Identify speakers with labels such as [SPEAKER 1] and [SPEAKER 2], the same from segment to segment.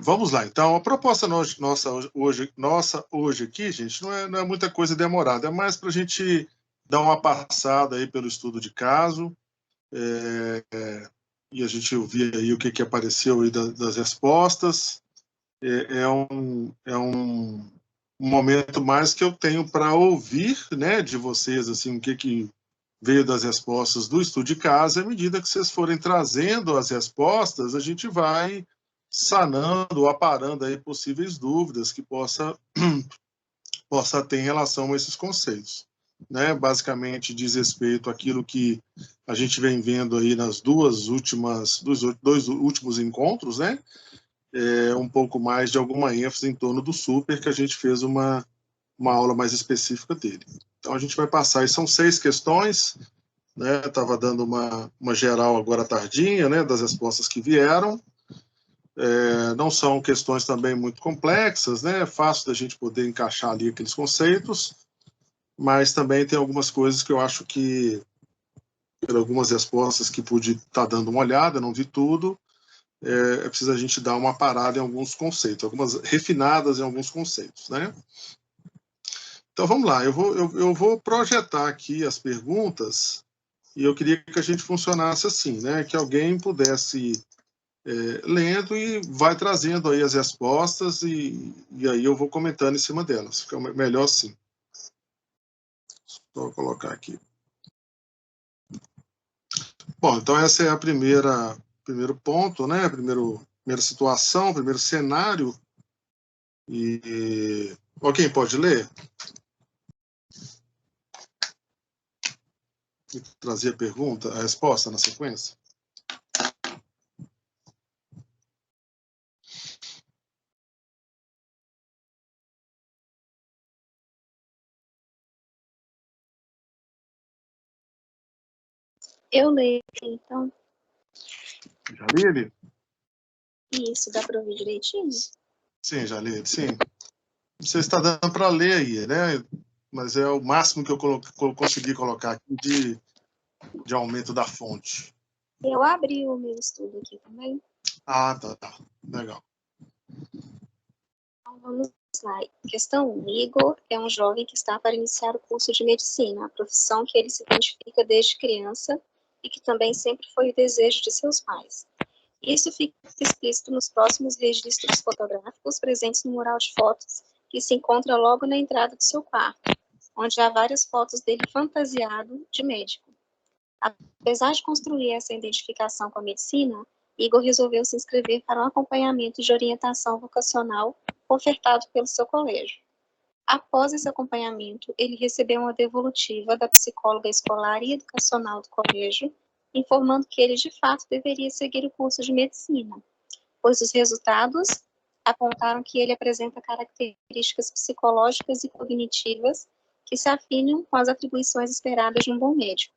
[SPEAKER 1] Vamos lá, então, a proposta nossa hoje aqui, gente, não é muita coisa demorada, é mais para a gente dar uma passada aí pelo estudo de caso, e a gente ouvir aí o que apareceu aí das respostas. É um momento mais que eu tenho para ouvir, né, de vocês, assim, o que veio das respostas do estudo de caso, e à medida que vocês forem trazendo as respostas, a gente vai sanando ou aparando aí possíveis dúvidas que possa ter em relação a esses conceitos. Né? Basicamente diz respeito àquilo que a gente vem vendo aí nas dois últimos encontros, né? Um pouco mais de alguma ênfase em torno do super, que a gente fez uma aula mais específica dele. Então a gente vai passar, e são 6 questões, né? Estava dando uma geral agora tardinha, né, das respostas que vieram. Não são questões também muito complexas, né? É fácil da gente poder encaixar ali aqueles conceitos, mas também tem algumas coisas que eu acho que, por algumas respostas que pude estar dando uma olhada, não vi tudo, é preciso a gente dar uma parada em alguns conceitos, algumas refinadas em alguns conceitos, né? Então vamos lá, eu vou projetar aqui as perguntas e eu queria que a gente funcionasse assim, né? Que alguém pudesse lendo e vai trazendo aí as respostas e aí eu vou comentando em cima delas. Fica melhor assim. Vou colocar aqui. Bom, então essa é a primeiro ponto, né? Primeira situação, primeiro cenário. E alguém pode ler? E trazer a pergunta, a resposta na sequência?
[SPEAKER 2] Eu leio, então.
[SPEAKER 1] Já li ele?
[SPEAKER 2] Isso, dá para ouvir direitinho?
[SPEAKER 1] Sim, já li ele, sim. Não sei se está dando para ler aí, né? Mas é o máximo que eu consegui colocar aqui de aumento da fonte.
[SPEAKER 2] Eu abri o meu estudo aqui também.
[SPEAKER 1] Ah, tá. Legal.
[SPEAKER 2] Então, vamos lá. Questão 1. Igor é um jovem que está para iniciar o curso de medicina, a profissão que ele se identifica desde criança e que também sempre foi o desejo de seus pais. Isso fica explícito nos próximos registros fotográficos presentes no mural de fotos que se encontra logo na entrada do seu quarto, onde há várias fotos dele fantasiado de médico. Apesar de construir essa identificação com a medicina, Igor resolveu se inscrever para um acompanhamento de orientação vocacional ofertado pelo seu colégio. Após esse acompanhamento, ele recebeu uma devolutiva da psicóloga escolar e educacional do colégio, informando que ele de fato deveria seguir o curso de medicina, pois os resultados apontaram que ele apresenta características psicológicas e cognitivas que se afinam com as atribuições esperadas de um bom médico.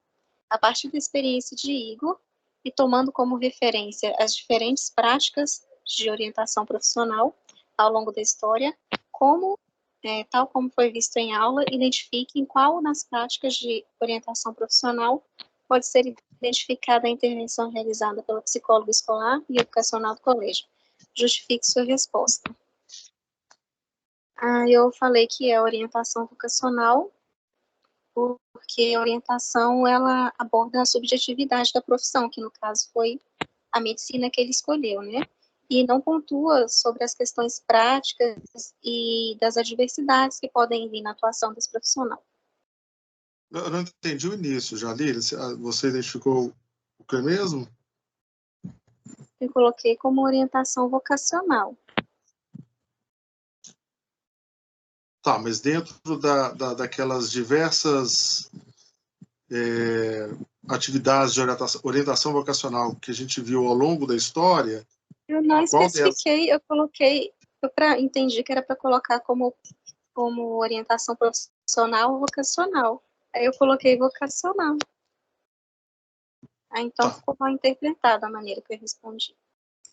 [SPEAKER 2] A partir da experiência de Igor e tomando como referência as diferentes práticas de orientação profissional ao longo da história, tal como foi visto em aula, identifique em qual das práticas de orientação profissional pode ser identificada a intervenção realizada pela psicóloga escolar e educacional do colégio. Justifique sua resposta. Eu falei que é orientação vocacional, porque a orientação, ela aborda a subjetividade da profissão, que no caso foi a medicina que ele escolheu, né? E não pontua sobre as questões práticas e das adversidades que podem vir na atuação desse profissional.
[SPEAKER 1] Eu não entendi o início, Jalil. Você identificou o que mesmo?
[SPEAKER 2] Eu coloquei como orientação vocacional.
[SPEAKER 1] Tá, mas dentro daquelas diversas atividades de orientação vocacional que a gente viu ao longo da história...
[SPEAKER 2] Eu não especifiquei, eu coloquei, entendi que era para colocar como orientação profissional ou vocacional. Aí eu coloquei vocacional. Então ficou mal interpretada a maneira que eu respondi.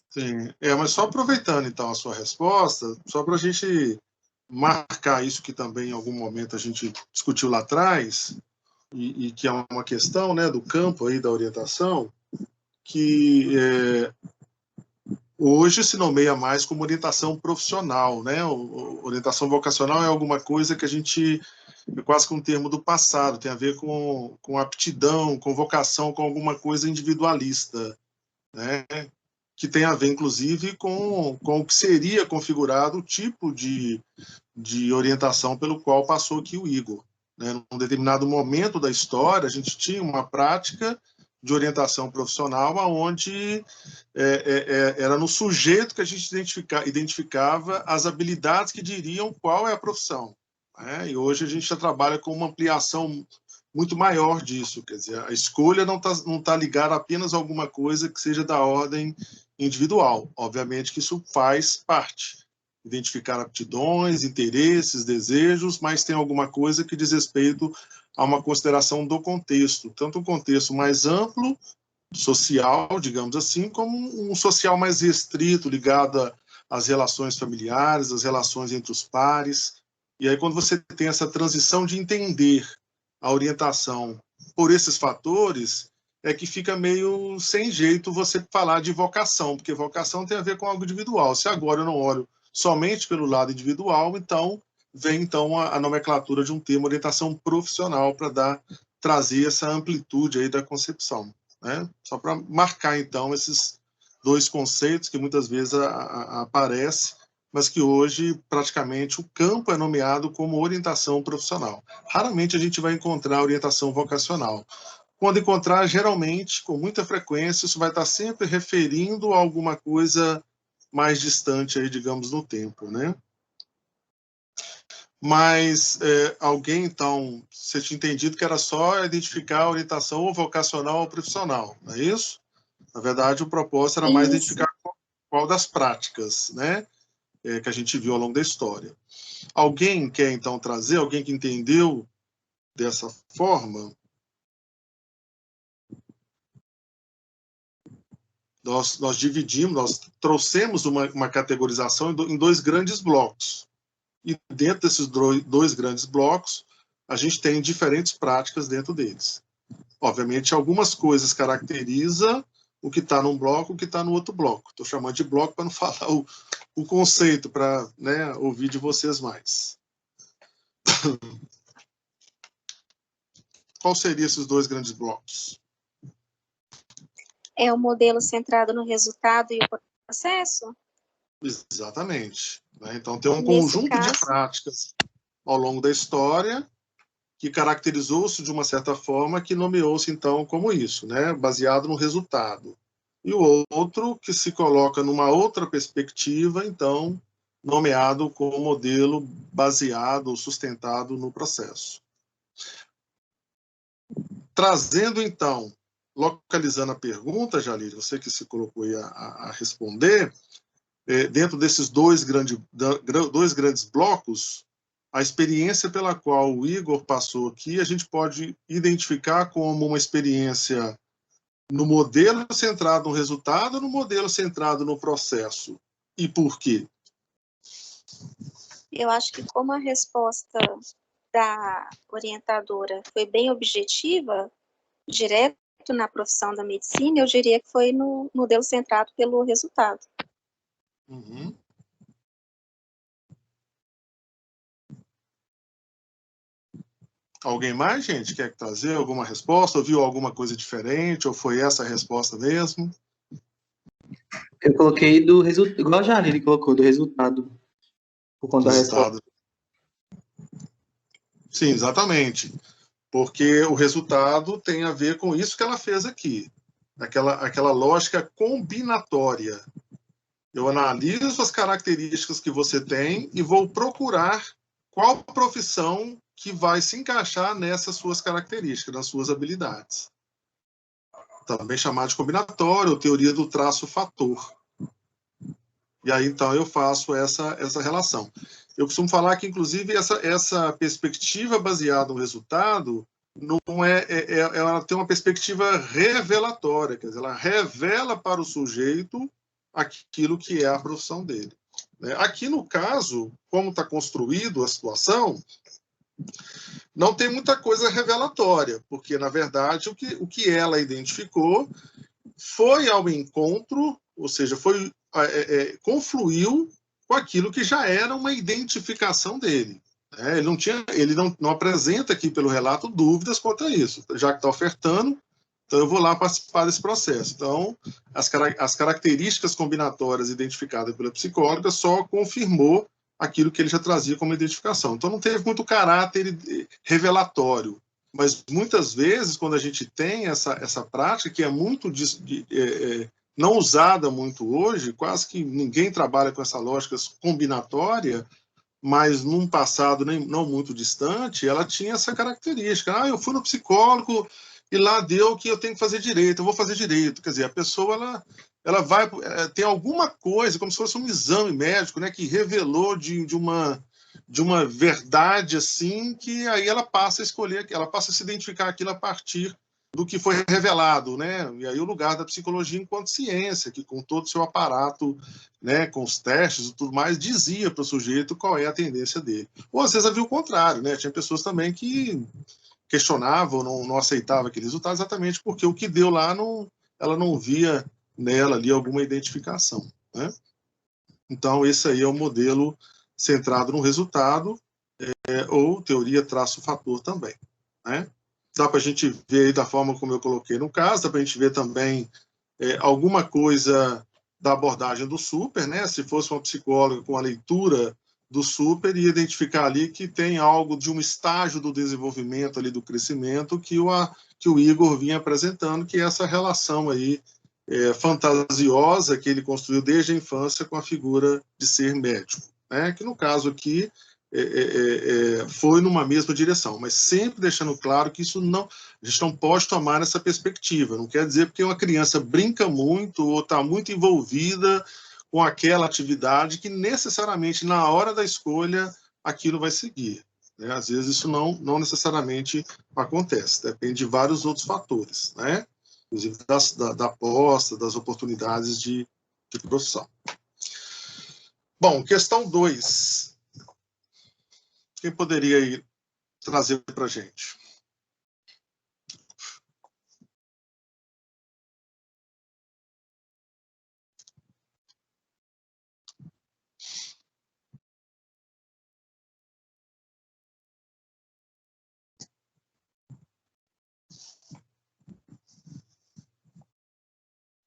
[SPEAKER 1] Sim, mas só aproveitando então a sua resposta, só para a gente marcar isso que também em algum momento a gente discutiu lá atrás, e que é uma questão, né, do campo aí da orientação, que Hoje se nomeia mais como orientação profissional, né? Orientação vocacional é alguma coisa que a gente, é quase que um termo do passado, tem a ver com aptidão, com vocação, com alguma coisa individualista, né? Que tem a ver, inclusive, com o que seria configurado o tipo de orientação pelo qual passou aqui o Igor. Né? Num determinado momento da história, a gente tinha uma prática de orientação profissional onde era no sujeito que a gente identificava as habilidades que diriam qual é a profissão. Né? E hoje a gente já trabalha com uma ampliação muito maior disso, quer dizer, a escolha não tá ligada apenas a alguma coisa que seja da ordem individual. Obviamente que isso faz parte, identificar aptidões, interesses, desejos, mas tem alguma coisa que diz respeito a uma consideração do contexto, tanto um contexto mais amplo, social, digamos assim, como um social mais restrito, ligado às relações familiares, às relações entre os pares. E aí, quando você tem essa transição de entender a orientação por esses fatores, é que fica meio sem jeito você falar de vocação, porque vocação tem a ver com algo individual. Se agora eu não olho somente pelo lado individual, então vem então a nomenclatura de um termo orientação profissional para trazer essa amplitude aí da concepção, né? Só para marcar então esses dois conceitos que muitas vezes aparecem, mas que hoje praticamente o campo é nomeado como orientação profissional. Raramente a gente vai encontrar orientação vocacional. Quando encontrar, geralmente, com muita frequência, isso vai estar sempre referindo a alguma coisa mais distante, aí, digamos, no tempo, né? Mas alguém, então, você tinha entendido que era só identificar a orientação ou vocacional ou profissional, não é isso? Na verdade, o propósito era mais
[SPEAKER 2] Isso.
[SPEAKER 1] identificar qual das práticas, né, que a gente viu ao longo da história. Alguém quer, então, trazer, alguém que entendeu dessa forma? Nós dividimos, nós trouxemos uma categorização em dois grandes blocos. E dentro desses dois grandes blocos, a gente tem diferentes práticas dentro deles. Obviamente, algumas coisas caracterizam o que está num bloco, o que está no outro bloco. Estou chamando de bloco para não falar o conceito, para, né, ouvir de vocês mais. Qual seriam esses dois grandes blocos?
[SPEAKER 2] É o modelo centrado no resultado e o processo?
[SPEAKER 1] Exatamente. Né? Então, tem um
[SPEAKER 2] Nesse
[SPEAKER 1] conjunto de
[SPEAKER 2] caso,
[SPEAKER 1] práticas ao longo da história que caracterizou-se de uma certa forma, que nomeou-se, então, como isso, né? Baseado no resultado. E o outro que se coloca numa outra perspectiva, então, nomeado como modelo baseado ou sustentado no processo. Trazendo, então, localizando a pergunta, Jalil, você que se colocou aí a responder, dentro desses dois grandes blocos, a experiência pela qual o Igor passou aqui, a gente pode identificar como uma experiência no modelo centrado no resultado ou no modelo centrado no processo? E por quê?
[SPEAKER 2] eu acho que como a resposta da orientadora foi bem objetiva, direto na profissão da medicina, eu diria que foi no modelo centrado pelo resultado.
[SPEAKER 1] Uhum. Alguém mais, gente, quer trazer alguma resposta? Ouviu alguma coisa diferente? Ou foi essa a resposta mesmo?
[SPEAKER 3] Eu coloquei do resultado, igual a Janine colocou, do resultado, por conta da resposta.
[SPEAKER 1] Sim, exatamente. Porque o resultado tem a ver com isso que ela fez aqui. Aquela lógica combinatória. Eu analiso as características que você tem e vou procurar qual profissão que vai se encaixar nessas suas características, nas suas habilidades. Também chamado de combinatório, ou teoria do traço-fator. E aí, então, eu faço essa relação. Eu costumo falar que, inclusive, essa perspectiva baseada no resultado não ela tem uma perspectiva revelatória, quer dizer, ela revela para o sujeito aquilo que é a profissão dele. Aqui, no caso, como está construído a situação, não tem muita coisa revelatória, porque, na verdade, o que ela identificou foi ao encontro, ou seja, confluiu com aquilo que já era uma identificação dele. Ele não apresenta aqui pelo relato dúvidas quanto a isso. Já que está ofertando, então eu vou lá participar desse processo. Então, as características combinatórias identificadas pela psicóloga só confirmou aquilo que ele já trazia como identificação. Então, não teve muito caráter revelatório. Mas, muitas vezes, quando a gente tem essa prática, que é muito não usada muito hoje, quase que ninguém trabalha com essa lógica combinatória, mas num passado não muito distante, ela tinha essa característica. Eu fui no psicólogo e lá deu que eu tenho que fazer direito, eu vou fazer direito. Quer dizer, a pessoa ela vai tem alguma coisa, como se fosse um exame médico, né, que revelou de uma verdade assim, que aí ela passa a escolher, ela passa a se identificar aquilo a partir do que foi revelado, né? E aí o lugar da psicologia enquanto ciência, que com todo o seu aparato, né, com os testes e tudo mais, dizia para o sujeito qual é a tendência dele. Ou às vezes havia o contrário, né? Tinha pessoas também que questionavam, não aceitavam aquele resultado exatamente porque o que deu lá ela não via nela ali alguma identificação, né? Então esse aí é o modelo centrado no resultado, ou teoria traço fator também, né? Dá para a gente ver aí da forma como eu coloquei no caso, dá para a gente ver também alguma coisa da abordagem do super, né? Se fosse uma psicóloga com a leitura do super, ia identificar ali que tem algo de um estágio do desenvolvimento ali, do crescimento, que o Igor vinha apresentando, que é essa relação aí fantasiosa que ele construiu desde a infância com a figura de ser médico, né? Que no caso aqui foi numa mesma direção, mas sempre deixando claro que isso a gente não pode tomar nessa perspectiva. Não quer dizer porque uma criança brinca muito ou está muito envolvida com aquela atividade que necessariamente na hora da escolha aquilo vai seguir, né? Às vezes isso não necessariamente acontece, depende de vários outros fatores, né? Inclusive da aposta, das oportunidades de profissão. Bom, questão 2. Quem poderia aí trazer para a gente?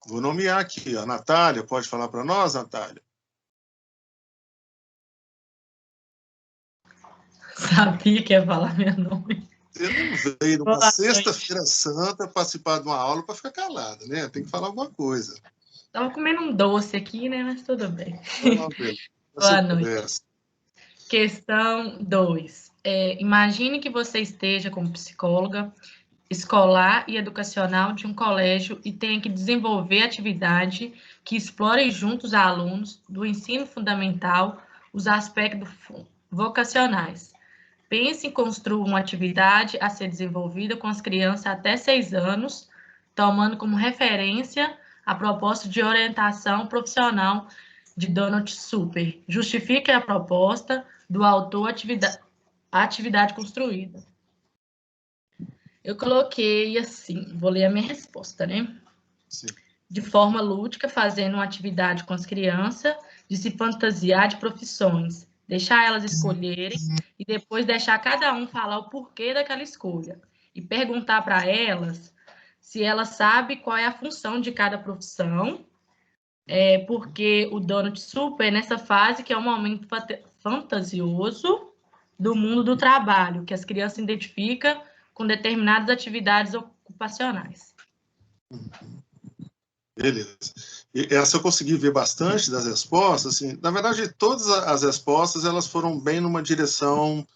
[SPEAKER 1] Vou nomear aqui, a Natália. Pode falar para nós, Natália?
[SPEAKER 4] Sabia que ia falar meu nome.
[SPEAKER 1] Você não veio numa sexta-feira santa participar de uma aula para ficar calada, né? Tem que falar alguma coisa.
[SPEAKER 4] Estava comendo um doce aqui, né? Mas tudo bem.
[SPEAKER 1] Boa noite.
[SPEAKER 4] Questão 2. Imagine que você esteja como psicóloga escolar e educacional de um colégio e tenha que desenvolver atividade que explore junto os alunos do ensino fundamental os aspectos vocacionais. Pense em construir uma atividade a ser desenvolvida com as crianças até 6 anos, tomando como referência a proposta de orientação profissional de Donald Super. Justifique a proposta do autor a atividade construída. Eu coloquei assim, vou ler a minha resposta, né?
[SPEAKER 1] Sim.
[SPEAKER 4] De forma lúdica, fazendo uma atividade com as crianças, de se fantasiar de profissões, deixar elas escolherem e depois deixar cada um falar o porquê daquela escolha e perguntar para elas se ela sabe qual é a função de cada profissão, porque o Donald Super, nessa fase, que é um momento fantasioso do mundo do trabalho, que as crianças se identificam com determinadas atividades ocupacionais.
[SPEAKER 1] Beleza. E essa eu consegui ver bastante das respostas. Assim, na verdade, todas as respostas elas foram bem numa direção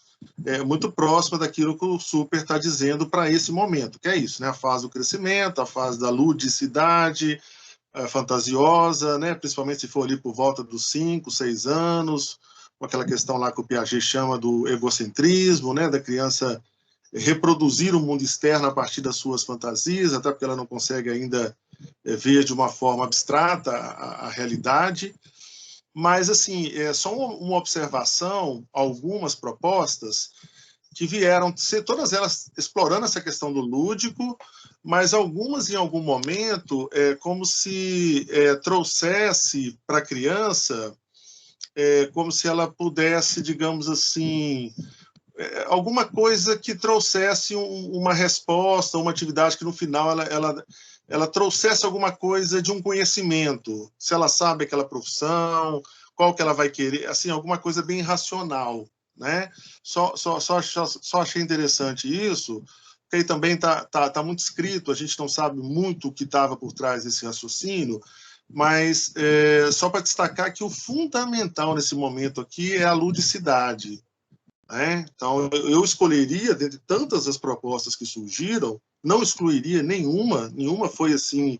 [SPEAKER 1] muito próxima daquilo que o Super está dizendo para esse momento, que é isso, né? A fase do crescimento, a fase da ludicidade, fantasiosa, né? Principalmente se for ali por volta dos 5, 6 anos, com aquela questão lá que o Piaget chama do egocentrismo, né? Da criança reproduzir o mundo externo a partir das suas fantasias, até porque ela não consegue ainda ver de uma forma abstrata a realidade. Mas, assim, só uma observação, algumas propostas, que vieram ser todas elas explorando essa questão do lúdico, mas algumas, em algum momento, como se trouxesse para a criança, como se ela pudesse, digamos assim, alguma coisa que trouxesse uma resposta, uma atividade que no final ela trouxesse alguma coisa de um conhecimento, se ela sabe aquela profissão, qual que ela vai querer, assim, alguma coisa bem racional, né? Só achei interessante isso, porque aí também tá muito escrito, a gente não sabe muito o que estava por trás desse raciocínio, mas só para destacar que o fundamental nesse momento aqui é a ludicidade, né? Então, eu escolheria, dentre tantas as propostas que surgiram, não excluiria nenhuma foi assim,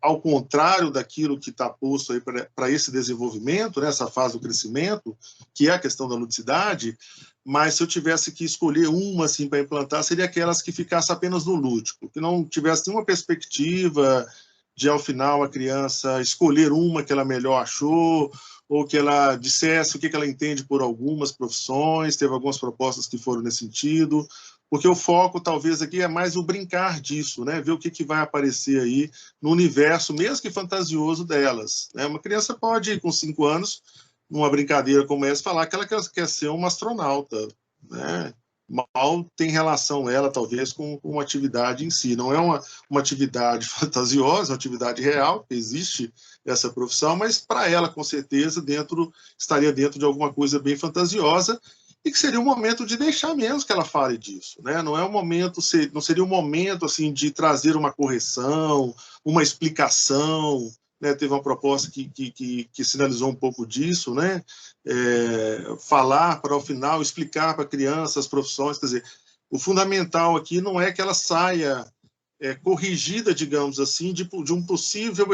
[SPEAKER 1] ao contrário daquilo que está posto aí para esse desenvolvimento, né, essa fase do crescimento, que é a questão da ludicidade, mas se eu tivesse que escolher uma assim, para implantar, seria aquelas que ficassem apenas no lúdico, que não tivesse nenhuma perspectiva de, ao final, a criança escolher uma que ela melhor achou, ou que ela dissesse o que ela entende por algumas profissões, teve algumas propostas que foram nesse sentido, porque o foco, talvez, aqui é mais o brincar disso, né? Ver o que vai aparecer aí no universo, mesmo que fantasioso delas, né? Uma criança pode, com 5 anos, numa brincadeira como essa, falar que ela quer ser uma astronauta, né? Mal tem relação ela, talvez, com uma atividade em si. Não é uma atividade fantasiosa, uma atividade real, existe essa profissão, mas para ela, com certeza, estaria dentro de alguma coisa bem fantasiosa e que seria um momento de deixar menos que ela fale disso, né? Não é um momento, não seria um momento assim de trazer uma correção, uma explicação, né? Teve uma proposta que sinalizou um pouco disso, né? Falar para, ao final, explicar para a criança as profissões, quer dizer, o fundamental aqui não é que ela saia corrigida, digamos assim, de um possível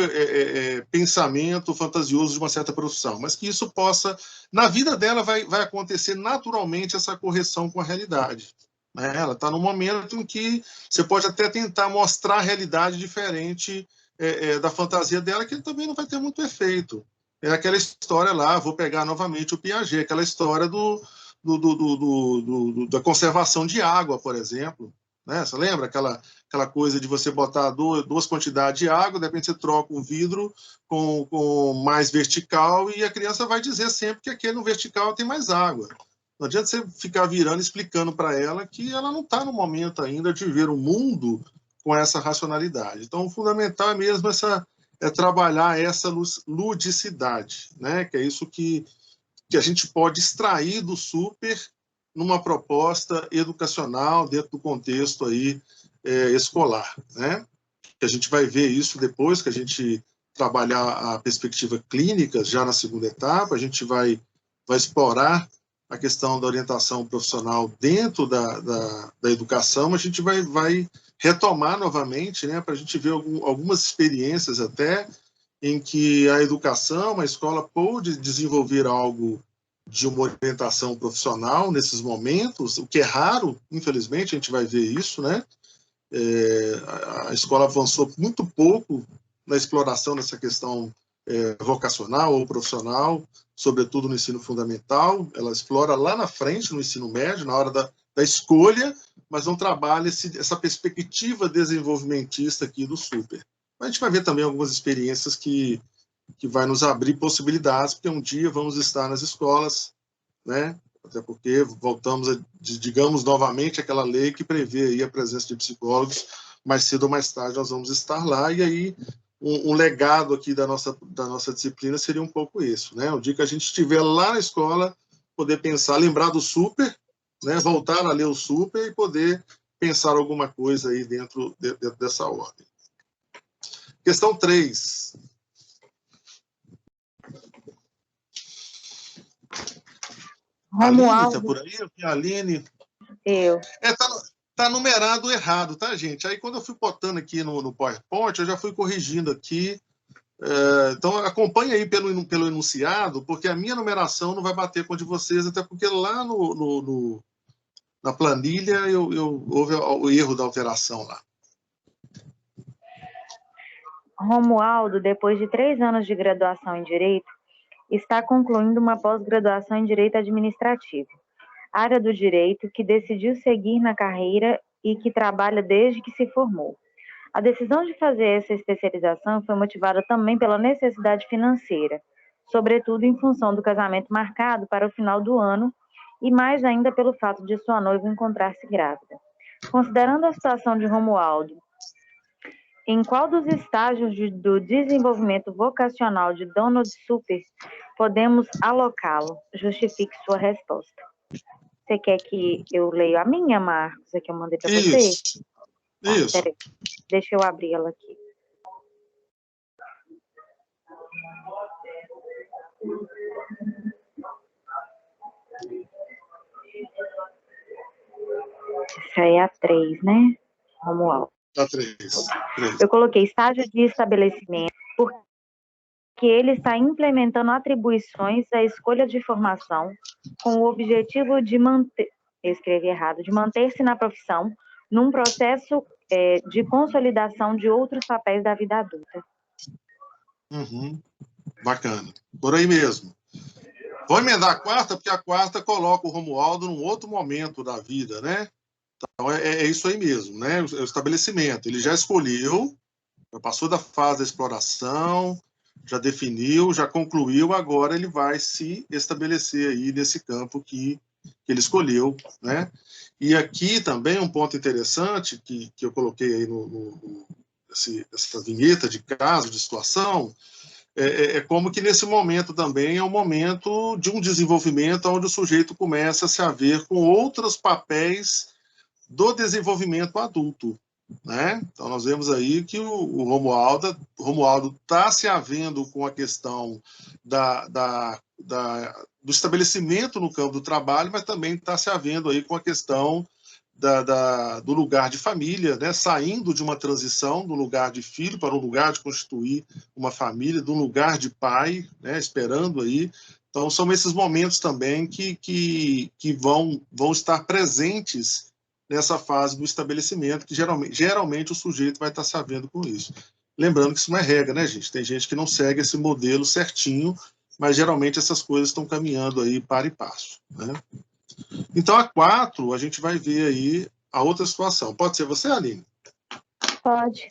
[SPEAKER 1] pensamento fantasioso de uma certa profissão, mas que isso possa, na vida dela, vai acontecer naturalmente essa correção com a realidade, né? Ela está num momento em que você pode até tentar mostrar a realidade diferente da fantasia dela, que também não vai ter muito efeito. É aquela história lá, vou pegar novamente o Piaget, aquela história da conservação de água, por exemplo, né? Você lembra aquela coisa de você botar duas quantidades de água, de repente você troca um vidro com mais vertical e a criança vai dizer sempre que aquele no vertical tem mais água. Não adianta você ficar virando, explicando para ela que ela não está no momento ainda de ver o mundo com essa racionalidade. Então, o fundamental é mesmo trabalhar essa ludicidade, né? Que é isso que a gente pode extrair do super numa proposta educacional dentro do contexto aí escolar, né? Que a gente vai ver isso depois que a gente trabalhar a perspectiva clínica já na segunda etapa, a gente vai explorar a questão da orientação profissional dentro da educação, a gente vai retomar novamente, né, para a gente ver algumas experiências até em que a educação, a escola pôde desenvolver algo de uma orientação profissional nesses momentos, o que é raro, infelizmente, a gente vai ver isso, né? A escola avançou muito pouco na exploração dessa questão vocacional ou profissional, sobretudo no ensino fundamental. Ela explora lá na frente, no ensino médio, na hora da escolha, mas não trabalha essa perspectiva desenvolvimentista aqui do super. A gente vai ver também algumas experiências que vai nos abrir possibilidades, porque um dia vamos estar nas escolas, né? Até porque voltamos digamos, novamente, aquela lei que prevê aí a presença de psicólogos, mais cedo ou mais tarde nós vamos estar lá, e aí um legado aqui da nossa disciplina seria um pouco isso, né? O dia que a gente estiver lá na escola, poder pensar, lembrar do super, né? Voltar a ler o super e poder pensar alguma coisa aí dentro dessa ordem. Questão 3. Aline, tá por aí? Aline.
[SPEAKER 5] Eu.
[SPEAKER 1] Tá numerado errado, tá, gente? Aí, quando eu fui botando aqui no PowerPoint, eu já fui corrigindo aqui. Então, acompanhe aí pelo enunciado, porque a minha numeração não vai bater com a de vocês, até porque lá na planilha houve o erro da alteração lá.
[SPEAKER 5] Romualdo, depois de 3 anos de graduação em Direito, está concluindo uma pós-graduação em Direito Administrativo. área do direito, que decidiu seguir na carreira e que trabalha desde que se formou. A decisão de fazer essa especialização foi motivada também pela necessidade financeira, sobretudo em função do casamento marcado para o final do ano e mais ainda pelo fato de sua noiva encontrar-se grávida. Considerando a situação de Romualdo, em qual dos estágios do desenvolvimento vocacional de Donald Super podemos alocá-lo? Justifique sua resposta. Você quer que eu leia a minha, Marcos? A que eu mandei para você?
[SPEAKER 1] Isso.
[SPEAKER 5] Tá,
[SPEAKER 1] Isso.
[SPEAKER 5] peraí. Deixa eu abrir ela aqui. Essa aí é a 3, né? Romualdo.
[SPEAKER 1] Tá 3.
[SPEAKER 5] Eu coloquei estágio de estabelecimento, porque ele está implementando atribuições à escolha de formação com o objetivo de manter, eu escrevi errado, de manter-se na profissão num processo de consolidação de outros papéis da vida adulta.
[SPEAKER 1] Uhum. Bacana. Por aí mesmo. Vou emendar a quarta, porque a quarta coloca o Romualdo num outro momento da vida, né? Então, é isso aí mesmo, né? O estabelecimento. Ele já escolheu, já passou da fase da exploração, já definiu, já concluiu, agora ele vai se estabelecer aí nesse campo que ele escolheu, né? E aqui também um ponto interessante que eu coloquei aí essa vinheta de caso, de situação, é como que nesse momento também é um momento de um desenvolvimento onde o sujeito começa a se haver com outros papéis do desenvolvimento adulto, né? Então nós vemos aí que o Romualdo está se havendo com a questão do estabelecimento no campo do trabalho, mas também está se havendo aí com a questão do lugar de família, né? Saindo de uma transição do lugar de filho para um lugar de constituir uma família, do lugar de pai, né? Esperando aí. Então são esses momentos também que vão estar presentes nessa fase do estabelecimento, que geralmente o sujeito vai estar se havendo com isso. Lembrando que isso não é regra, né, gente? Tem gente que não segue esse modelo certinho, mas geralmente essas coisas estão caminhando aí para e passo, né? Então, a 4, a gente vai ver aí a outra situação. Pode ser você, Aline?
[SPEAKER 5] Pode.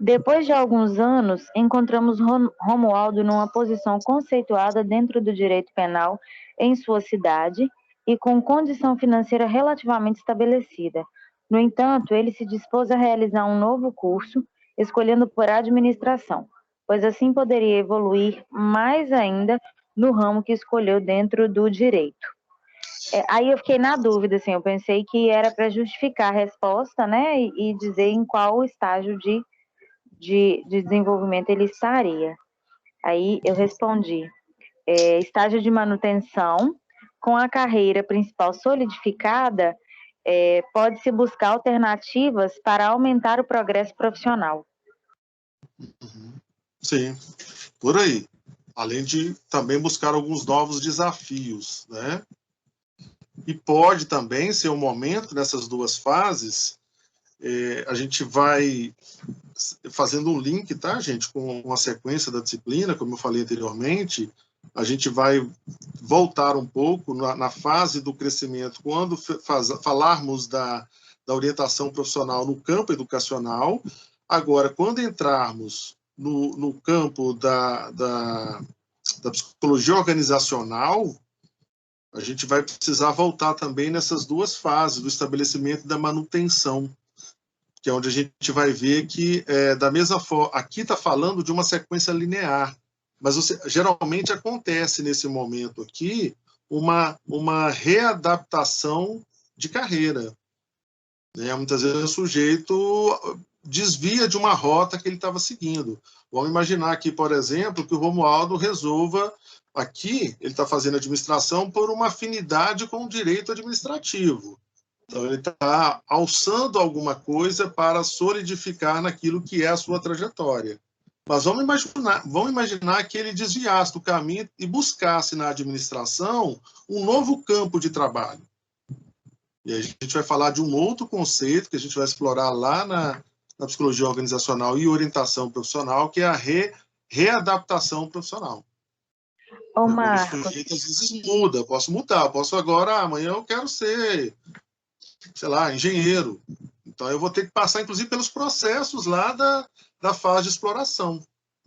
[SPEAKER 5] Depois de alguns anos, encontramos Romualdo numa posição conceituada dentro do direito penal em sua cidade e com condição financeira relativamente estabelecida. No entanto, ele se dispôs a realizar um novo curso, escolhendo por administração, pois assim poderia evoluir mais ainda no ramo que escolheu dentro do direito. Aí eu fiquei na dúvida, assim, eu pensei que era para justificar a resposta, né, e dizer em qual estágio de desenvolvimento ele estaria. Aí eu respondi, estágio de manutenção, com a carreira principal solidificada, pode-se buscar alternativas para aumentar o progresso profissional.
[SPEAKER 1] Sim, por aí. Além de também buscar alguns novos desafios, né? E pode também ser um momento, nessas duas fases, a gente vai fazendo um link, tá, gente, com a sequência da disciplina, como eu falei anteriormente, a gente vai voltar um pouco na fase do crescimento, quando falarmos da orientação profissional no campo educacional. Agora, quando entrarmos no campo da psicologia organizacional, a gente vai precisar voltar também nessas duas fases, do estabelecimento e da manutenção, que é onde a gente vai ver que, da mesma forma, aqui está falando de uma sequência linear, mas geralmente acontece nesse momento aqui uma readaptação de carreira, né? Muitas vezes o sujeito desvia de uma rota que ele estava seguindo. Vamos imaginar aqui, por exemplo, que o Romualdo resolva, aqui ele está fazendo administração por uma afinidade com o direito administrativo. Então, ele está alçando alguma coisa para solidificar naquilo que é a sua trajetória. Mas vamos imaginar que ele desviasse do caminho e buscasse na administração um novo campo de trabalho. E aí a gente vai falar de um outro conceito que a gente vai explorar lá na psicologia organizacional e orientação profissional, que é a readaptação profissional.
[SPEAKER 5] Ô,
[SPEAKER 1] O
[SPEAKER 5] Marcos,
[SPEAKER 1] sujeito às vezes muda, posso mudar, posso agora, amanhã eu quero ser, sei lá, engenheiro. Então eu vou ter que passar, inclusive, pelos processos lá da fase de exploração,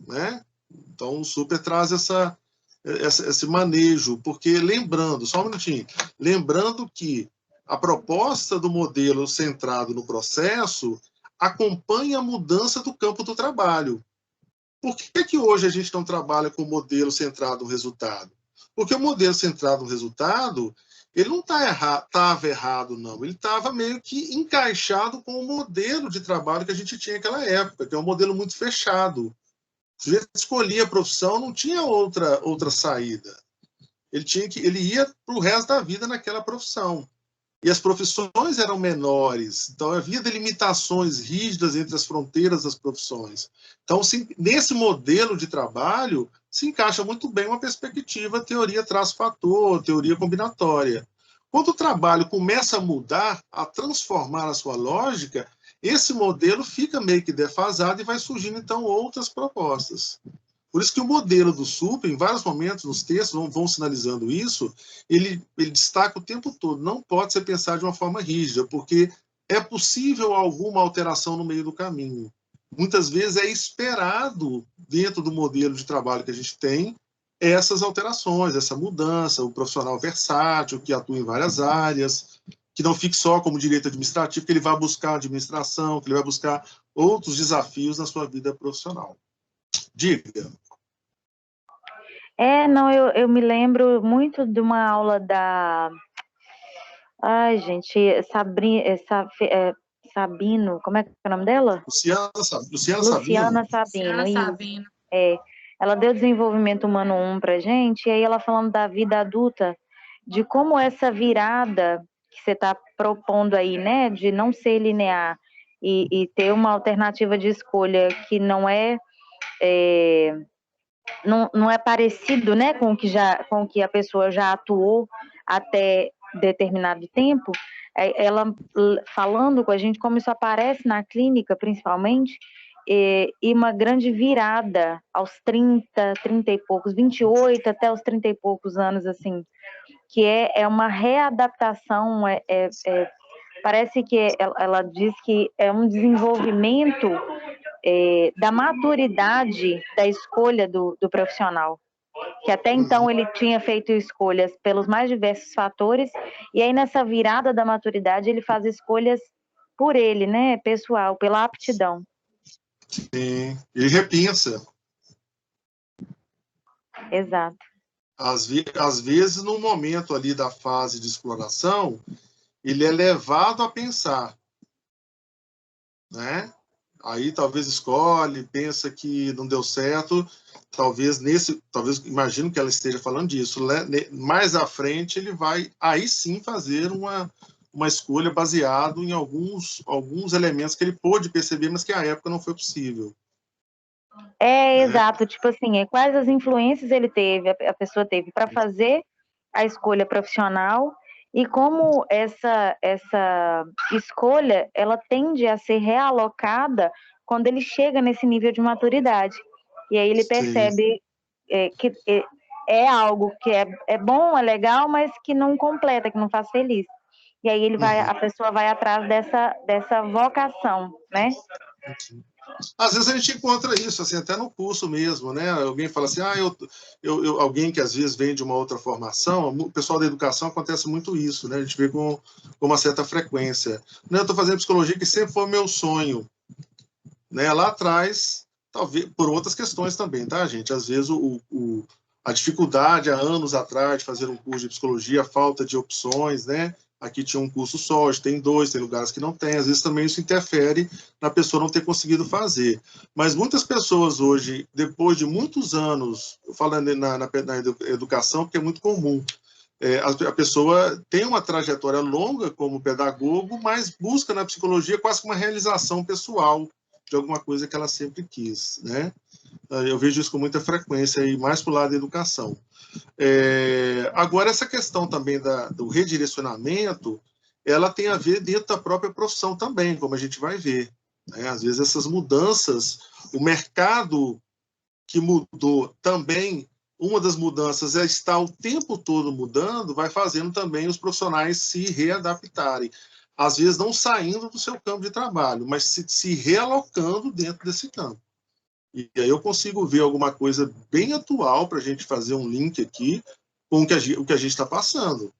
[SPEAKER 1] né? Então o Super traz esse manejo, porque lembrando, só um minutinho, lembrando que a proposta do modelo centrado no processo acompanha a mudança do campo do trabalho. Por que hoje a gente não trabalha com o modelo centrado no resultado? Porque o modelo centrado no resultado, ele não estava errado, não. Ele estava meio que encaixado com o modelo de trabalho que a gente tinha naquela época, que é um modelo muito fechado. O sujeito escolhia a profissão, não tinha outra saída. Ele ia para o resto da vida naquela profissão. E as profissões eram menores, então havia delimitações rígidas entre as fronteiras das profissões. Então, nesse modelo de trabalho, se encaixa muito bem uma perspectiva teoria traço-fator, teoria combinatória. Quando o trabalho começa a mudar, a transformar a sua lógica, esse modelo fica meio que defasado e vai surgindo, então, outras propostas. Por isso que o modelo do Super, em vários momentos nos textos, vão sinalizando isso, ele destaca o tempo todo, não pode ser pensado de uma forma rígida, porque é possível alguma alteração no meio do caminho. Muitas vezes é esperado, dentro do modelo de trabalho que a gente tem, essas alterações, essa mudança, o profissional versátil, que atua em várias áreas, que não fique só como direito administrativo, que ele vai buscar administração, que ele vai buscar outros desafios na sua vida profissional. Diga.
[SPEAKER 5] não, eu me lembro muito de uma aula da... Ai, gente, Sabino, como é que é o nome dela?
[SPEAKER 1] Luciana Sabino.
[SPEAKER 4] Luciana Sabino.
[SPEAKER 5] Ela deu desenvolvimento humano 1 pra gente, e aí ela falando da vida adulta, de como essa virada que você está propondo aí, né, de não ser linear e ter uma alternativa de escolha que não é parecido, né, com o que a pessoa já atuou até determinado tempo. Ela falando com a gente como isso aparece na clínica, principalmente, e uma grande virada aos 30 e poucos, 28 até os 30 e poucos anos, assim, que é uma readaptação, parece que ela diz que é um desenvolvimento da maturidade da escolha do profissional, que até então ele tinha feito escolhas pelos mais diversos fatores, e aí nessa virada da maturidade ele faz escolhas por ele, né, pessoal, pela aptidão.
[SPEAKER 1] Sim, ele repensa.
[SPEAKER 5] Exato.
[SPEAKER 1] Às vezes, no momento ali da fase de exploração, ele é levado a pensar, né? Aí talvez escolhe, pensa que não deu certo, talvez imagino que ela esteja falando disso. Mais à frente ele vai aí sim fazer uma escolha baseado em alguns elementos que ele pôde perceber, mas que à época não foi possível.
[SPEAKER 5] Exato, tipo assim, quais as influências a pessoa teve para fazer a escolha profissional, e como essa escolha ela tende a ser realocada quando ele chega nesse nível de maturidade. E aí ele percebe que é algo que é bom, é legal, mas que não completa, que não faz feliz. E aí a pessoa vai atrás dessa vocação, né?
[SPEAKER 1] Às vezes a gente encontra isso, assim, até no curso mesmo, né? Alguém fala assim, alguém que às vezes vem de uma outra formação, o pessoal da educação acontece muito isso, né? A gente vê com uma certa frequência. Eu estou fazendo psicologia que sempre foi meu sonho, né? Lá atrás, talvez por outras questões também, tá, gente? Às vezes a dificuldade há anos atrás de fazer um curso de psicologia, a falta de opções, né? Aqui tinha um curso só, hoje tem 2, tem lugares que não tem, às vezes também isso interfere na pessoa não ter conseguido fazer. Mas muitas pessoas hoje, depois de muitos anos, falando na educação, porque é muito comum, a pessoa tem uma trajetória longa como pedagogo, mas busca na psicologia quase uma realização pessoal de alguma coisa que ela sempre quis, né? Eu vejo isso com muita frequência, e mais para o lado da educação. Agora, essa questão também do redirecionamento, ela tem a ver dentro da própria profissão também, como a gente vai ver, né? Às vezes essas mudanças, o mercado que mudou também uma das mudanças é estar o tempo todo mudando, vai fazendo também os profissionais se readaptarem. Às vezes não saindo do seu campo de trabalho, mas se realocando dentro desse campo. E aí eu consigo ver alguma coisa bem atual para a gente fazer um link aqui com o que a gente está passando.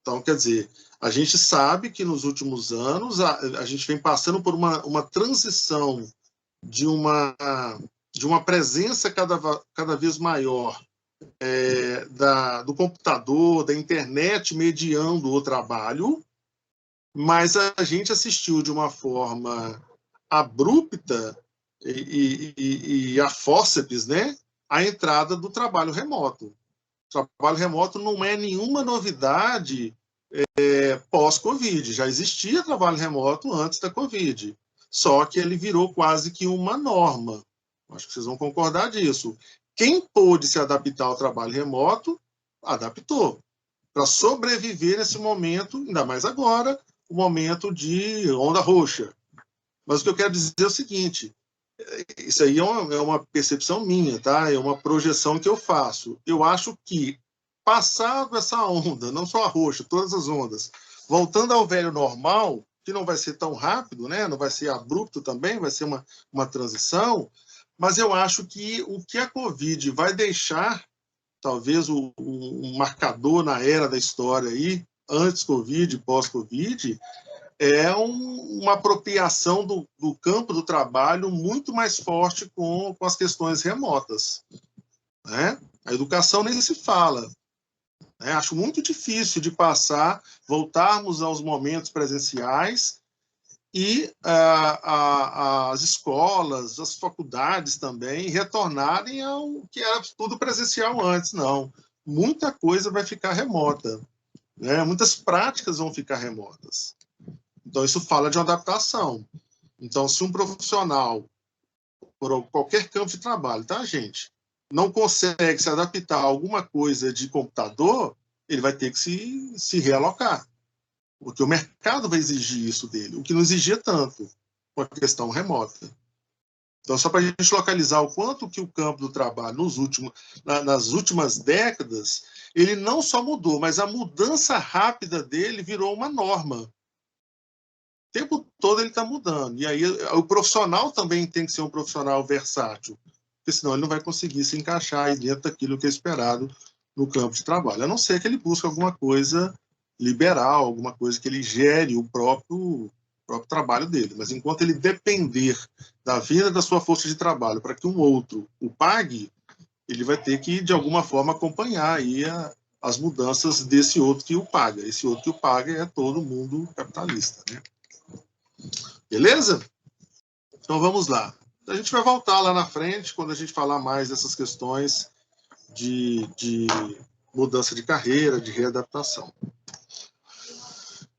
[SPEAKER 1] Então, quer dizer, a gente sabe que nos últimos anos a gente vem passando por uma transição de uma presença cada vez maior do computador, da internet mediando o trabalho, mas a gente assistiu de uma forma abrupta e a fórceps, né, a entrada do trabalho remoto. O trabalho remoto não é nenhuma novidade pós-Covid. Já existia trabalho remoto antes da Covid, só que ele virou quase que uma norma. Acho que vocês vão concordar disso. Quem pôde se adaptar ao trabalho remoto, adaptou. Para sobreviver nesse momento, ainda mais agora, o momento de onda roxa. Mas o que eu quero dizer é o seguinte, isso aí é uma percepção minha, tá? É uma projeção que eu faço. Eu acho que, passado essa onda, não só a roxa, todas as ondas, voltando ao velho normal, que não vai ser tão rápido, né? Não vai ser abrupto também, vai ser uma transição, mas eu acho que o que a Covid vai deixar, talvez um marcador na era da história aí, antes Covid, pós-Covid, é uma apropriação do campo do trabalho muito mais forte com as questões remotas, né? A educação nem se fala. Né? Acho muito difícil de voltarmos aos momentos presenciais e as escolas, as faculdades também retornarem ao que era tudo presencial antes. Não, muita coisa vai ficar remota, né? Muitas práticas vão ficar remotas. Então, isso fala de uma adaptação. Então, se um profissional, por qualquer campo de trabalho, tá, gente, não consegue se adaptar a alguma coisa de computador, ele vai ter que se realocar. Porque o mercado vai exigir isso dele, o que não exigia tanto com a questão remota. Então, só para a gente localizar o quanto que o campo do trabalho, nas últimas décadas, ele não só mudou, mas a mudança rápida dele virou uma norma. O tempo todo ele está mudando. E aí o profissional também tem que ser um profissional versátil, porque senão ele não vai conseguir se encaixar aí dentro daquilo que é esperado no campo de trabalho. A não ser que ele busque alguma coisa liberal, alguma coisa que ele gere o próprio trabalho dele. Mas enquanto ele depender da vida da sua força de trabalho para que um outro o pague, ele vai ter que, de alguma forma, acompanhar aí as mudanças desse outro que o paga. Esse outro que o paga é todo mundo capitalista, né? Beleza? Então vamos lá. A gente vai voltar lá na frente, quando a gente falar mais dessas questões de mudança de carreira, de readaptação.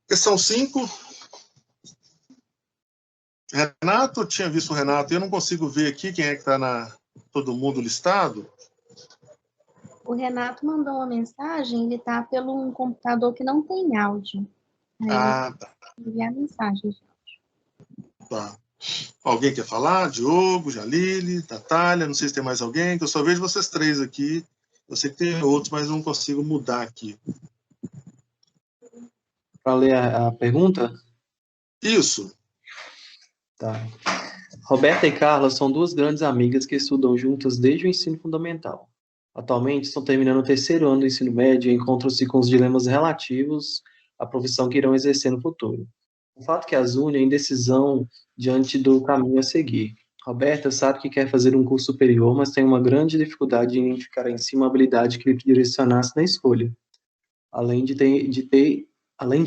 [SPEAKER 1] Questão 5. Renato, eu tinha visto o Renato, eu não consigo ver aqui quem é que está todo mundo listado.
[SPEAKER 6] O Renato mandou uma mensagem, ele está pelo um computador que não tem áudio. Aí
[SPEAKER 1] Tá.
[SPEAKER 6] enviar mensagem.
[SPEAKER 1] Tá. Alguém quer falar? Diogo, Jalile, Natália, não sei se tem mais alguém, que eu só vejo vocês três aqui. Eu sei que tem outros, mas não consigo mudar aqui.
[SPEAKER 3] Para ler a pergunta?
[SPEAKER 1] Isso.
[SPEAKER 3] Tá. Roberta e Carla são duas grandes amigas que estudam juntas desde o ensino fundamental. Atualmente estão terminando o 3º ano do ensino médio e encontram-se com os dilemas relativos à profissão que irão exercer no futuro. O fato que as une é a indecisão diante do caminho a seguir. Roberta sabe que quer fazer um curso superior, mas tem uma grande dificuldade em identificar em si uma habilidade que lhe direcionasse na escolha, além de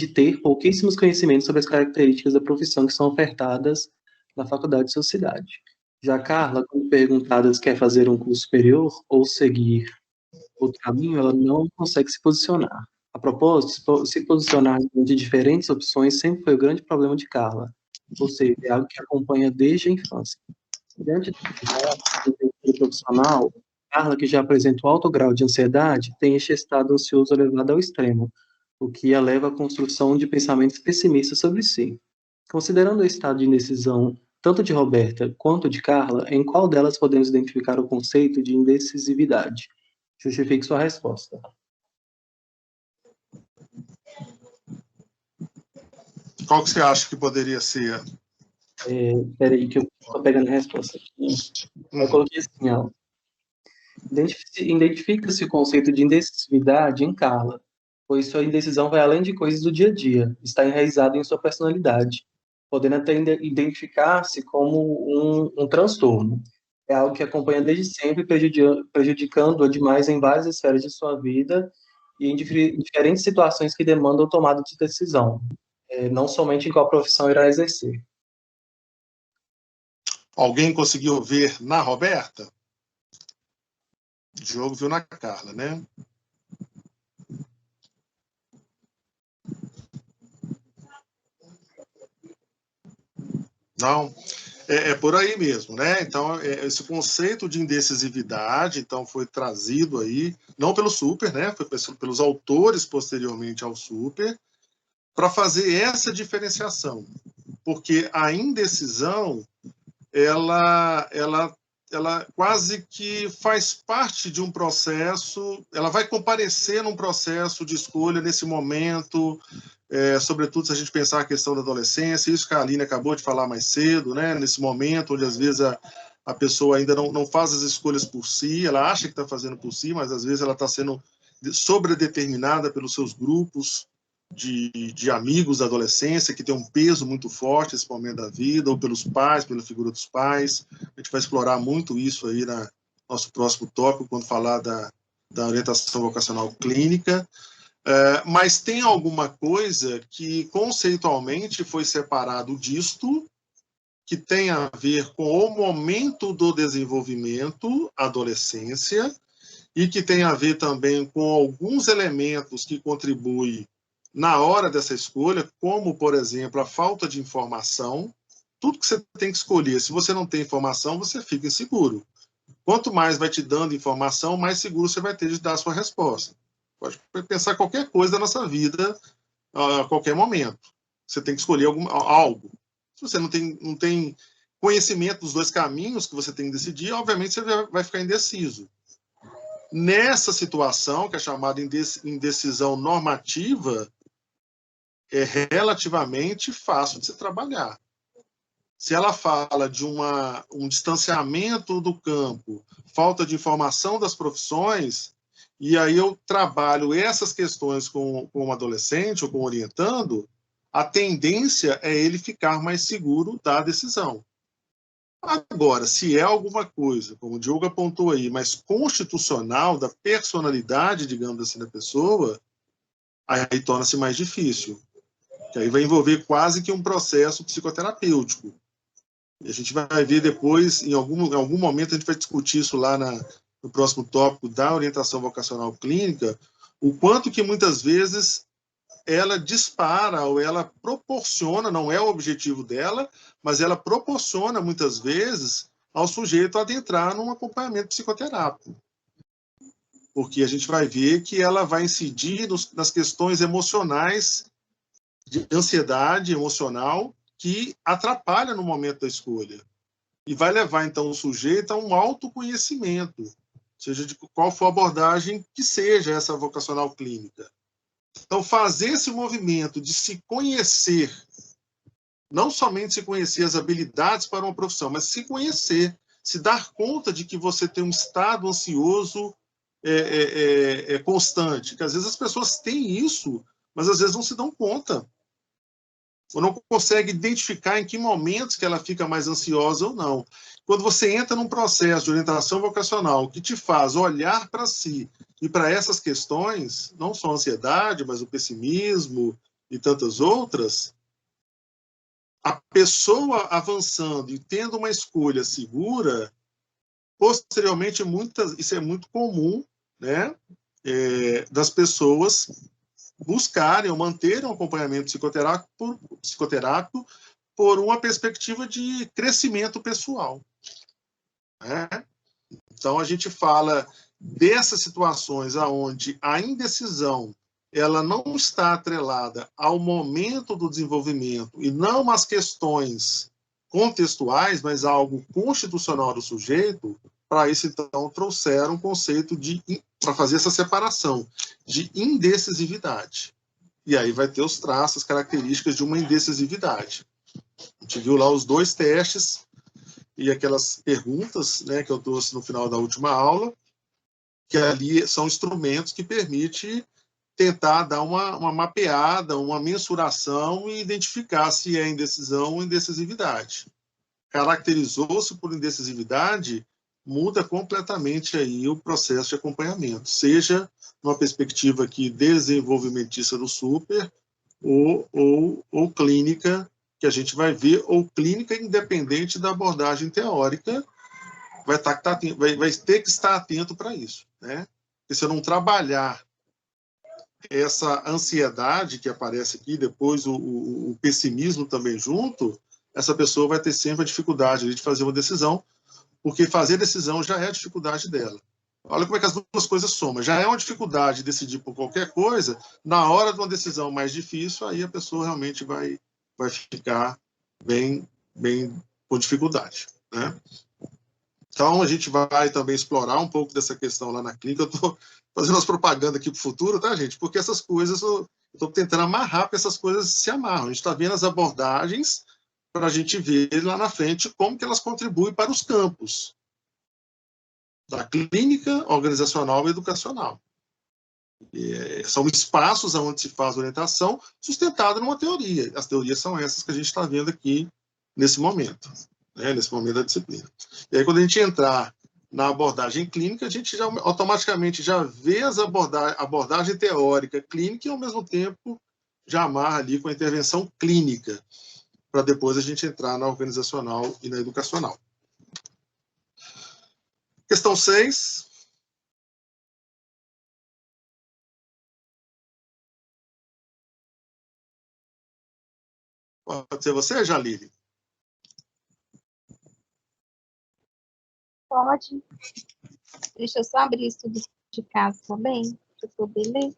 [SPEAKER 3] ter pouquíssimos conhecimentos sobre as características da profissão que são ofertadas na faculdade de sua cidade. Já Carla, quando perguntada se quer fazer um curso superior ou seguir outro caminho, ela não consegue se posicionar. A propósito, se posicionar de diferentes opções sempre foi o grande problema de Carla, ou seja, é algo que acompanha desde a infância. Diante do profissional, Carla, que já apresenta um alto grau de ansiedade, tem este estado ansioso elevado ao extremo, o que a leva à construção de pensamentos pessimistas sobre si. Considerando o estado de indecisão tanto de Roberta quanto de Carla, em qual delas podemos identificar o conceito de indecisividade? Justifique sua resposta.
[SPEAKER 1] Qual que você acha que poderia ser?
[SPEAKER 3] Peraí que eu estou pegando a resposta aqui. Eu coloquei assim, ó. Identifica-se o conceito de indecisividade em Carla, pois sua indecisão vai além de coisas do dia a dia, está enraizado em sua personalidade, podendo até identificar-se como um transtorno. É algo que acompanha desde sempre, prejudicando-a demais em várias esferas de sua vida e em diferentes situações que demandam tomada de decisão, não somente em qual profissão irá exercer.
[SPEAKER 1] Alguém conseguiu ver na Roberta? O Diogo viu na Carla, né? Não, é por aí mesmo, né? Então, esse conceito de indecisividade, então, foi trazido aí, não pelo Super, né? Foi pelos autores posteriormente ao Super, para fazer essa diferenciação. Porque a indecisão, ela quase que faz parte de um processo, ela vai comparecer num processo de escolha nesse momento, sobretudo se a gente pensar a questão da adolescência, isso que a Aline acabou de falar mais cedo, né? Nesse momento onde às vezes a pessoa ainda não faz as escolhas por si, ela acha que está fazendo por si, mas às vezes ela está sendo sobredeterminada pelos seus grupos de amigos da adolescência, que tem um peso muito forte nesse momento da vida, ou pelos pais, pela figura dos pais. A gente vai explorar muito isso aí no nosso próximo tópico, quando falar da orientação vocacional clínica. Mas tem alguma coisa que conceitualmente foi separado disto, que tem a ver com o momento do desenvolvimento, adolescência, e que tem a ver também com alguns elementos que contribuem na hora dessa escolha, como, por exemplo, a falta de informação. Tudo que você tem que escolher, se você não tem informação, você fica inseguro. Quanto mais vai te dando informação, mais seguro você vai ter de dar a sua resposta. Pode pensar qualquer coisa da nossa vida a qualquer momento. Você tem que escolher algo. Se você não tem conhecimento dos dois caminhos que você tem que decidir, obviamente você vai ficar indeciso. Nessa situação, que é chamada indecisão normativa, é relativamente fácil de se trabalhar. Se ela fala de um distanciamento do campo, falta de informação das profissões, e aí eu trabalho essas questões com um adolescente ou com um orientando, a tendência é ele ficar mais seguro da decisão. Agora, se é alguma coisa, como o Diogo apontou aí, mas constitucional, da personalidade, digamos assim, da pessoa, aí torna-se mais difícil. Que aí vai envolver quase que um processo psicoterapêutico. E a gente vai ver depois, em algum momento, a gente vai discutir isso lá no próximo tópico da orientação vocacional clínica, o quanto que muitas vezes ela dispara ou ela proporciona, não é o objetivo dela, mas ela proporciona muitas vezes ao sujeito adentrar num acompanhamento psicoterápico. Porque a gente vai ver que ela vai incidir nas questões emocionais, de ansiedade emocional, que atrapalha no momento da escolha. E vai levar, então, o sujeito a um autoconhecimento, seja de qual for a abordagem que seja essa vocacional clínica. Então, fazer esse movimento de se conhecer, não somente se conhecer as habilidades para uma profissão, mas se conhecer, se dar conta de que você tem um estado ansioso constante, que às vezes as pessoas têm isso, mas às vezes não se dão conta, ou não consegue identificar em que momentos que ela fica mais ansiosa ou não. Quando você entra num processo de orientação vocacional que te faz olhar para si e para essas questões, não só a ansiedade, mas o pessimismo e tantas outras, a pessoa avançando e tendo uma escolha segura, posteriormente, isso é muito comum, né, das pessoas buscarem ou manterem um acompanhamento psicoterápico por uma perspectiva de crescimento pessoal. Né? Então, a gente fala dessas situações onde a indecisão ela não está atrelada ao momento do desenvolvimento e não às questões contextuais, mas algo constitucional do sujeito, Para isso, então, trouxeram um conceito para fazer essa separação de indecisividade. E aí vai ter os traços, as características de uma indecisividade. A gente viu lá os 2 testes e aquelas perguntas, né, que eu trouxe no final da última aula, que ali são instrumentos que permitem tentar dar uma mapeada, uma mensuração e identificar se é indecisão ou indecisividade. Caracterizou-se por indecisividade, muda completamente aí o processo de acompanhamento, seja numa perspectiva aqui desenvolvimentista do super ou clínica, que a gente vai ver, ou clínica independente da abordagem teórica, vai ter que estar atento para isso, né? Porque se eu não trabalhar essa ansiedade que aparece aqui, depois o pessimismo também junto, essa pessoa vai ter sempre a dificuldade de fazer uma decisão, porque fazer decisão já é a dificuldade dela. Olha como é que as duas coisas somam. Já é uma dificuldade decidir por qualquer coisa, na hora de uma decisão mais difícil, aí a pessoa realmente vai ficar bem com dificuldade, né? Então, a gente vai também explorar um pouco dessa questão lá na clínica. Eu estou fazendo umas propagandas aqui para o futuro, tá, gente? Porque essas coisas, eu estou tentando amarrar para essas coisas se amarram. A gente está vendo as abordagens para a gente ver lá na frente como que elas contribuem para os campos da clínica, organizacional e educacional. São espaços onde se faz orientação sustentada numa teoria. As teorias são essas que a gente está vendo aqui nesse momento, né, nesse momento da disciplina. E aí, quando a gente entrar na abordagem clínica, a gente já automaticamente já vê as abordagem teórica clínica e, ao mesmo tempo, já amarra ali com a intervenção clínica, para depois a gente entrar na organizacional e na educacional. Questão 6. Pode ser você, Jalile?
[SPEAKER 6] Pode. Deixa eu só abrir estudo de caso também, para eu poder ler.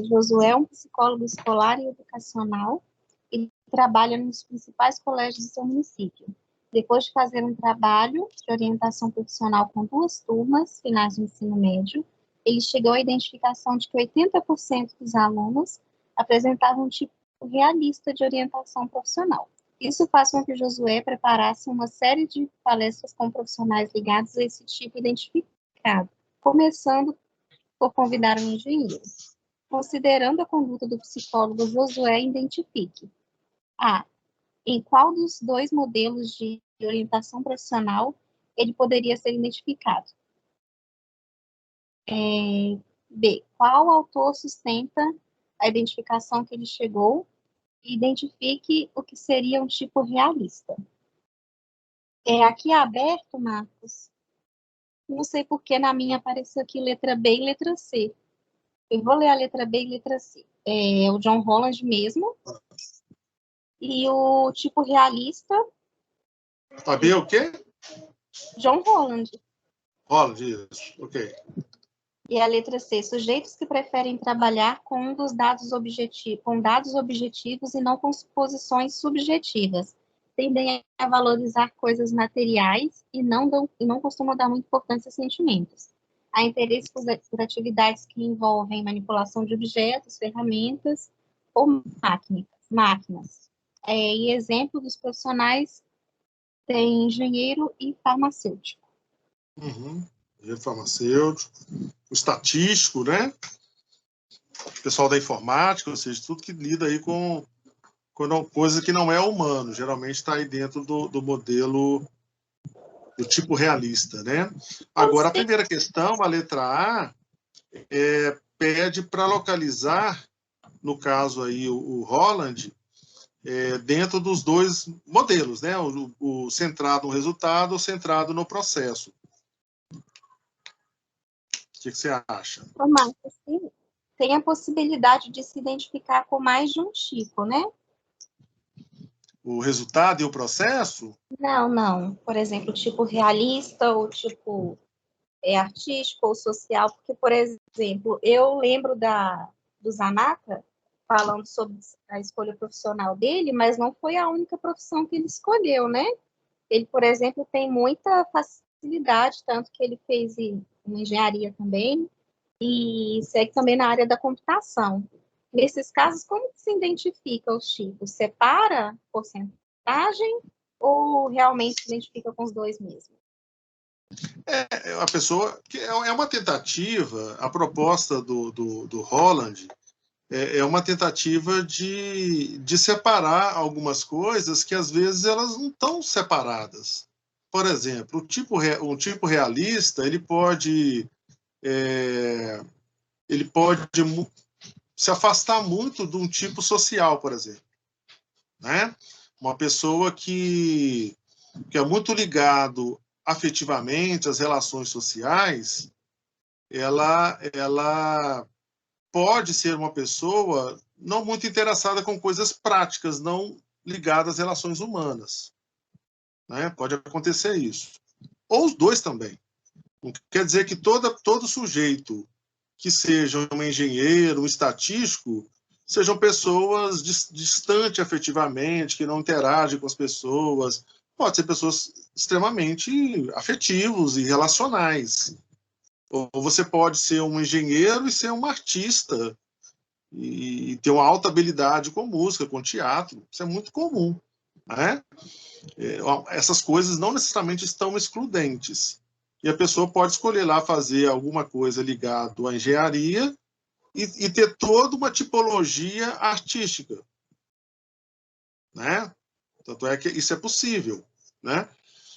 [SPEAKER 6] Josué é um psicólogo escolar e educacional e trabalha nos principais colégios do seu município. Depois de fazer um trabalho de orientação profissional com 2 turmas finais do ensino médio, ele chegou à identificação de que 80% dos alunos apresentavam um tipo realista de orientação profissional. Isso faz com que Josué preparasse uma série de palestras com profissionais ligados a esse tipo identificado, começando por convidar um engenheiro. Considerando a conduta do psicólogo, Josué identifique: A. Em qual dos 2 modelos de orientação profissional ele poderia ser identificado? B. Qual autor sustenta a identificação que ele chegou? E identifique o que seria um tipo realista. Aqui é aberto, Marcos. Não sei porque na minha apareceu aqui letra B e letra C. Eu vou ler a letra B e letra C. É o John Holland mesmo. E o tipo realista...
[SPEAKER 1] A B é o quê?
[SPEAKER 6] John Holland.
[SPEAKER 1] Holland, isso. Ok.
[SPEAKER 6] E a letra C, sujeitos que preferem trabalhar com dados objetivos e não com suposições subjetivas. Tendem a valorizar coisas materiais e não costumam dar muita importância a sentimentos. Há interesse por atividades que envolvem manipulação de objetos, ferramentas ou máquinas. E exemplo dos profissionais tem engenheiro e farmacêutico.
[SPEAKER 1] Engenheiro farmacêutico, o estatístico, né? O pessoal da informática, ou seja, tudo que lida aí com coisa que não é humano, geralmente está aí dentro do modelo do tipo realista, né? Agora, a primeira questão, a letra A, pede para localizar, no caso aí o Holland, dentro dos 2 modelos, né? O centrado no resultado, o centrado no processo. O que você acha?
[SPEAKER 6] Marcos, tem a possibilidade de se identificar com mais de um tipo, né?
[SPEAKER 1] O resultado e o processo?
[SPEAKER 6] Não. Por exemplo, tipo realista ou tipo artístico ou social, porque, por exemplo, eu lembro do Zanata falando sobre a escolha profissional dele, mas não foi a única profissão que ele escolheu, né? Ele, por exemplo, tem muita facilidade, tanto que ele fez uma engenharia também, e segue também na área da computação. Nesses casos, como que se identifica os tipos? Separa porcentagem ou realmente se identifica com os dois mesmo?
[SPEAKER 1] A pessoa, que é uma tentativa, a proposta do Holland é uma tentativa de separar algumas coisas que às vezes elas não estão separadas. Por exemplo, um tipo realista ele pode se afastar muito de um tipo social, por exemplo, né? Uma pessoa que é muito ligado afetivamente às relações sociais, ela pode ser uma pessoa não muito interessada com coisas práticas, não ligadas às relações humanas, né? Pode acontecer isso. Ou os dois também. Não quer dizer que todo sujeito que seja um engenheiro, um estatístico, sejam pessoas distantes afetivamente, que não interagem com as pessoas. Pode ser pessoas extremamente afetivos e relacionais. Ou você pode ser um engenheiro e ser um artista e ter uma alta habilidade com música, com teatro. Isso é muito comum, né? Essas coisas não necessariamente estão excludentes. E a pessoa pode escolher lá fazer alguma coisa ligada à engenharia e ter toda uma tipologia artística, né? Tanto é que isso é possível, né?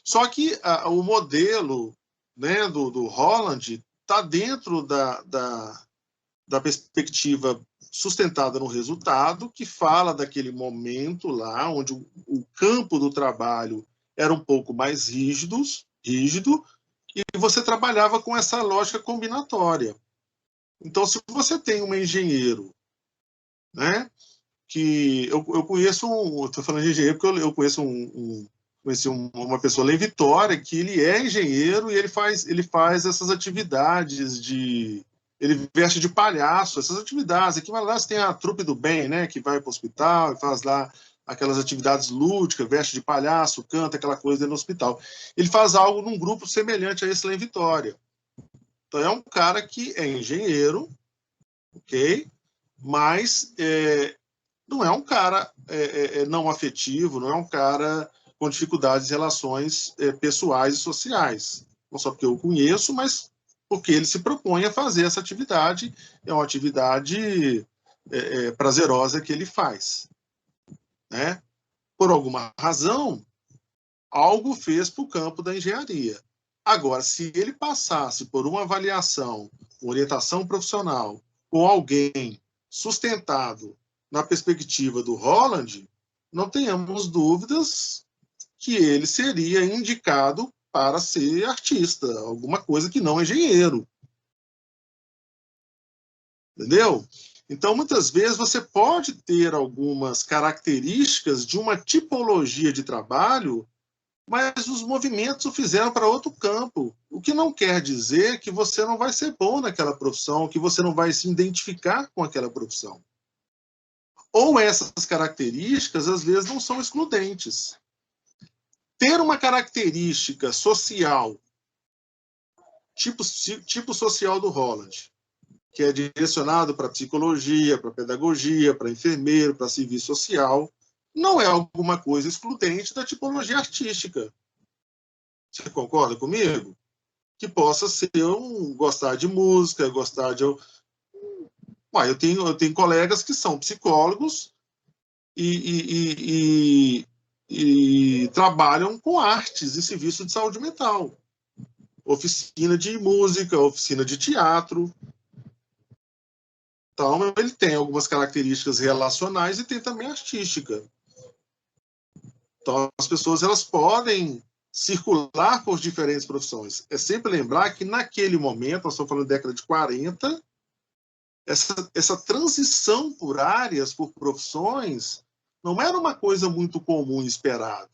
[SPEAKER 1] Só que o modelo, né, do Holland está dentro da perspectiva sustentada no resultado, que fala daquele momento lá onde o campo do trabalho era um pouco mais rígido, e você trabalhava com essa lógica combinatória. Então, se você tem um engenheiro, né, que eu conheço estou falando de engenheiro porque eu conheço conheci uma pessoa lá em Vitória que ele é engenheiro e ele faz essas atividades ele veste de palhaço, essas atividades. Aqui lá você tem a trupe do bem, né, que vai para o hospital e faz lá aquelas atividades lúdicas, veste de palhaço, canta aquela coisa dentro do hospital. Ele faz algo num grupo semelhante a esse lá em Vitória. Então é um cara que é engenheiro, ok? Mas não é um cara não afetivo, não é um cara com dificuldades em relações pessoais e sociais. Não só porque eu conheço, mas porque ele se propõe a fazer essa atividade. É uma atividade prazerosa que ele faz, né? Por alguma razão, algo fez para o campo da engenharia. Agora, se ele passasse por uma avaliação, uma orientação profissional, com alguém sustentado na perspectiva do Holland, não tenhamos dúvidas que ele seria indicado para ser artista, alguma coisa que não engenheiro. Entendeu? Então, muitas vezes, você pode ter algumas características de uma tipologia de trabalho, mas os movimentos o fizeram para outro campo. O que não quer dizer que você não vai ser bom naquela profissão, que você não vai se identificar com aquela profissão. Ou essas características, às vezes, não são excludentes. Ter uma característica social, tipo social do Holland, que é direcionado para psicologia, para pedagogia, para enfermeiro, para serviço social, não é alguma coisa excludente da tipologia artística. Você concorda comigo? Que possa ser gostar de música, gostar de... eu tenho colegas que são psicólogos e trabalham com artes e serviço de saúde mental. Oficina de música, oficina de teatro. Então, ele tem algumas características relacionais e tem também artística. Então, as pessoas elas podem circular por diferentes profissões. É sempre lembrar que, naquele momento, nós estamos falando da década de 40, essa transição por áreas, por profissões, não era uma coisa muito comum e esperada.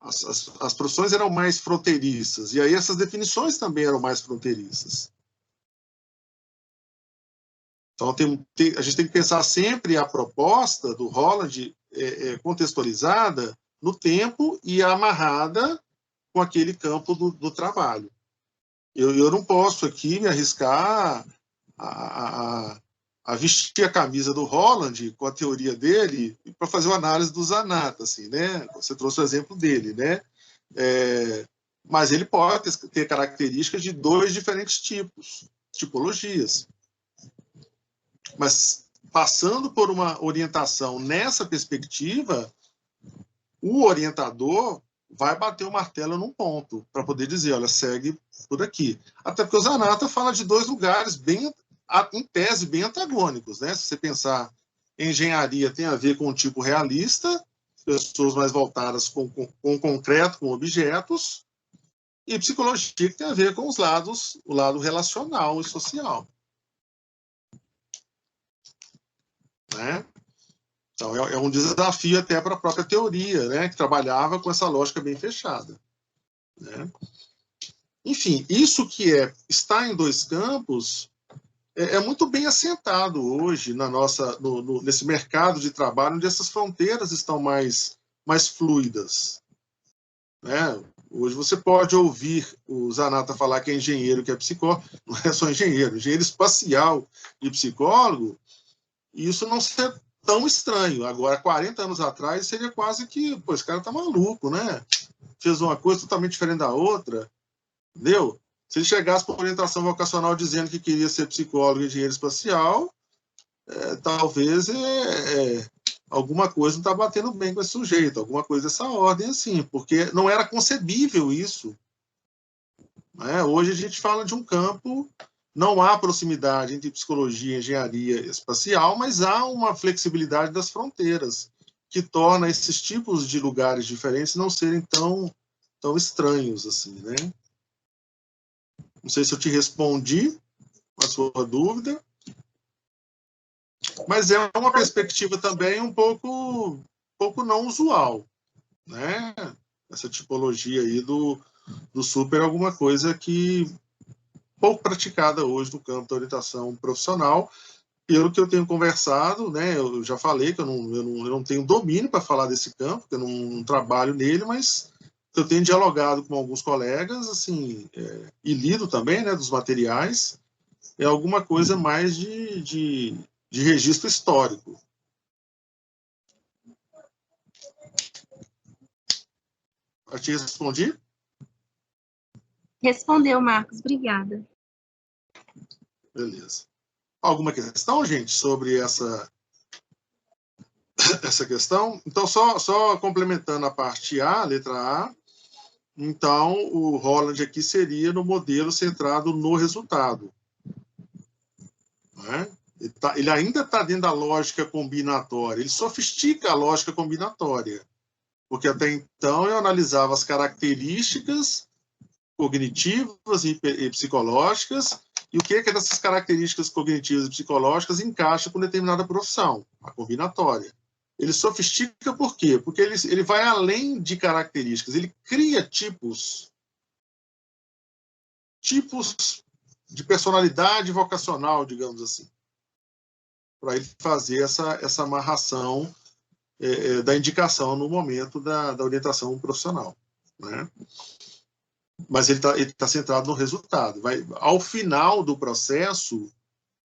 [SPEAKER 1] As profissões eram mais fronteiriças, e aí essas definições também eram mais fronteiriças. Então, a gente tem que pensar sempre a proposta do Holland contextualizada no tempo e amarrada com aquele campo do trabalho. Eu não posso aqui me arriscar a vestir a camisa do Holland com a teoria dele para fazer uma análise do Zanatta, assim, né? Você trouxe o exemplo dele, né? Mas ele pode ter características de dois diferentes tipologias. Mas passando por uma orientação nessa perspectiva, o orientador vai bater o martelo num ponto para poder dizer, olha, segue por aqui. Até porque o Zanatta fala de dois lugares bem, em tese, bem antagônicos, né? Se você pensar, engenharia tem a ver com o tipo realista, pessoas mais voltadas com o concreto, com objetos, e psicologia que tem a ver com os lados, o lado relacional e social. Né? Então, é um desafio até para a própria teoria, né, que trabalhava com essa lógica bem fechada. Né? Enfim, isso que está em dois campos é muito bem assentado hoje nesse mercado de trabalho, onde essas fronteiras estão mais fluidas. Né? Hoje você pode ouvir o Zanatta falar que é engenheiro, que é psicólogo, não é só engenheiro espacial e psicólogo, e isso não se tão estranho. Agora, 40 anos atrás, seria quase que, pô, esse cara tá maluco, né? Fez uma coisa totalmente diferente da outra, entendeu? Se ele chegasse por orientação vocacional dizendo que queria ser psicólogo e engenheiro espacial, talvez alguma coisa não está batendo bem com esse sujeito, alguma coisa dessa ordem, assim, porque não era concebível isso. Né? Hoje a gente fala de um campo. Não há proximidade entre psicologia e engenharia espacial, mas há uma flexibilidade das fronteiras que torna esses tipos de lugares diferentes não serem tão estranhos assim, né? Não sei se eu te respondi a sua dúvida, mas é uma perspectiva também um pouco não usual, né? Essa tipologia aí do super é alguma coisa que pouco praticada hoje no campo da orientação profissional. Pelo que eu tenho conversado, né, eu já falei que eu não tenho domínio para falar desse campo, que eu não trabalho nele, mas eu tenho dialogado com alguns colegas, assim, e lido também, né, dos materiais, é alguma coisa mais de registro histórico. Eu te respondi?
[SPEAKER 6] Respondeu, Marcos. Obrigada.
[SPEAKER 1] Beleza. Alguma questão, gente, sobre essa questão? Então, só complementando a parte A, letra A, então o Holland aqui seria no modelo centrado no resultado. Né? Ele ainda está dentro da lógica combinatória, ele sofistica a lógica combinatória, porque até então eu analisava as características cognitivas e psicológicas, e o que dessas características cognitivas e psicológicas encaixa com determinada profissão, a combinatória. Ele sofistica por quê? Porque ele vai além de características, ele cria tipos de personalidade vocacional, digamos assim, para ele fazer essa amarração da indicação no momento da orientação profissional. Né? Mas ele tá centrado no resultado. Ao final do processo,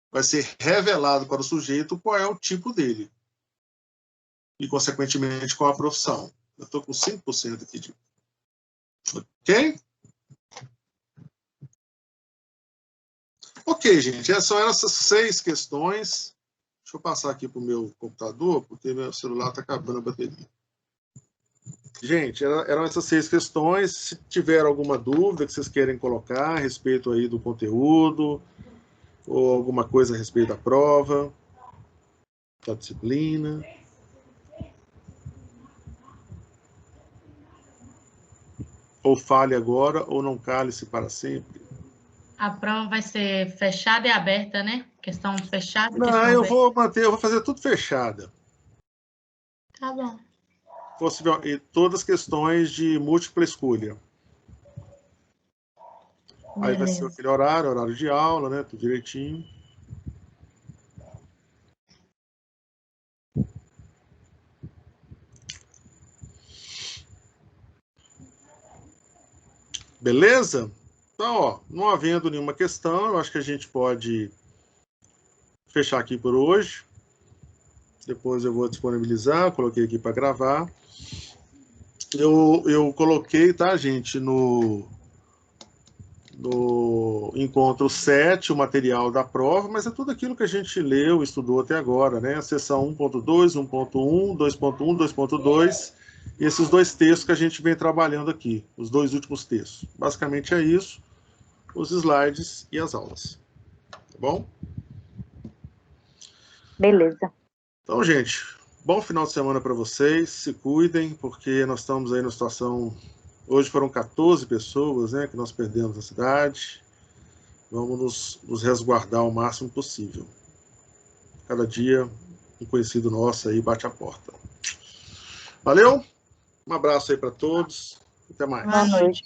[SPEAKER 1] vai ser revelado para o sujeito qual é o tipo dele. E, consequentemente, qual a profissão. Eu estou com 5% aqui de... Ok? Ok, gente. São essas 6 questões. Deixa eu passar aqui para o meu computador, porque meu celular está acabando a bateria. Gente, eram essas 6 questões. Se tiver alguma dúvida que vocês querem colocar a respeito aí do conteúdo, ou alguma coisa a respeito da prova, da disciplina. Ou fale agora, ou não cale-se para sempre.
[SPEAKER 4] A prova vai ser fechada e aberta, né? Questão fechada.
[SPEAKER 1] Não, eu vou fazer tudo fechada.
[SPEAKER 4] Tá bom.
[SPEAKER 1] E todas questões de múltipla escolha.
[SPEAKER 4] Beleza.
[SPEAKER 1] Aí vai ser aquele horário de aula, né? Tudo direitinho. Beleza? Então, ó, não havendo nenhuma questão, eu acho que a gente pode fechar aqui por hoje. Depois eu vou disponibilizar, coloquei aqui para gravar. Eu coloquei, tá, gente, no encontro 7, o material da prova, mas é tudo aquilo que a gente leu, estudou até agora, né? A seção 1.2, 1.1, 2.1, 2.2, e esses dois textos que a gente vem trabalhando aqui, os dois últimos textos. Basicamente é isso, os slides e as aulas. Tá bom?
[SPEAKER 5] Beleza.
[SPEAKER 1] Então, gente, bom final de semana para vocês, se cuidem, porque nós estamos aí numa situação... Hoje foram 14 pessoas, né, que nós perdemos na cidade. Vamos nos resguardar o máximo possível. Cada dia, um conhecido nosso aí bate a porta. Valeu? Um abraço aí para todos. Até mais.
[SPEAKER 5] Boa noite.